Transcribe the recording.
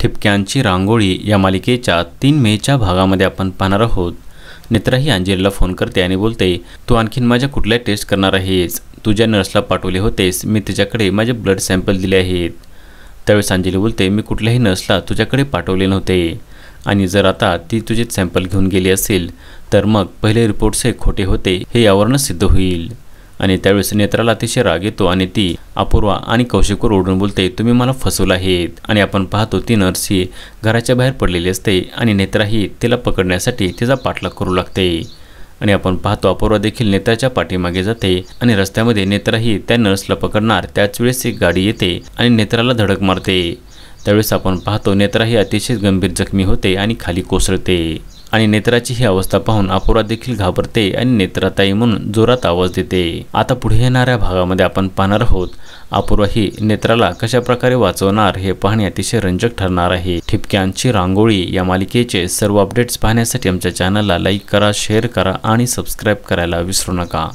ठिपक्यांची रांगोळी या मालिकेच्या 3 मेच्या भागामध्ये आपण पाहणार आहोत। नेत्रा ही अंजलीला फोन करते आणि बोलते, तू आणखीन माझ्या कुठल्या टेस्ट करणार आहेस? तुझ्या नर्सला पाठवले होतेस, मी तिच्याकडे माझे ब्लड सॅम्पल दिले आहेत। त्यावेळेस अंजली बोलते, मी कुठल्याही नर्सला तुझ्याकडे पाठवले नव्हते आणि जर आता ती तुझे सॅम्पल घेऊन गेली असेल तर मग पहिले रिपोर्ट्स हे खोटे होते हे यावरूनच सिद्ध होईल। आणि त्यावेळेस नेत्राला अतिशय राग येतो आणि ती अपूर्वा आणि कौशिकवर ओरडून बोलते, तुम्ही मला फसवलं आहेत। आणि आपण पाहतो ती नर्स ही घराच्या बाहेर पडलेली असते आणि नेत्राही तिला पकडण्यासाठी तिचा पाठलाग करू लागते। आणि आपण पाहतो अपूर्वा देखील नेत्राच्या पाठीमागे जाते आणि रस्त्यामध्ये नेत्राही त्या नर्सला पकडणार त्याच वेळेस एक गाडी येते आणि नेत्राला धडक मारते। त्यावेळेस आपण पाहतो नेत्राही अतिशय गंभीर जखमी होते आणि खाली कोसळते। आणि नेत्राची ही अवस्था पाहून अपूर्वा देखील घाबरते आणि नेत्राताई म्हणून जोरात आवाज देते। आता पुढे येणाऱ्या भागामध्ये आपण पाहणार आहोत अपूर्वा ही नेत्राला कशा प्रकारे वाचवणार हे पाहणे अतिशय रंजक ठरणार आहे। ठिपक्यांची रांगोळी या मालिकेचे सर्व अपडेट्स पाहण्यासाठी आमच्या चॅनलला लाईक करा, शेअर करा आणि सबस्क्राईब करायला विसरू नका।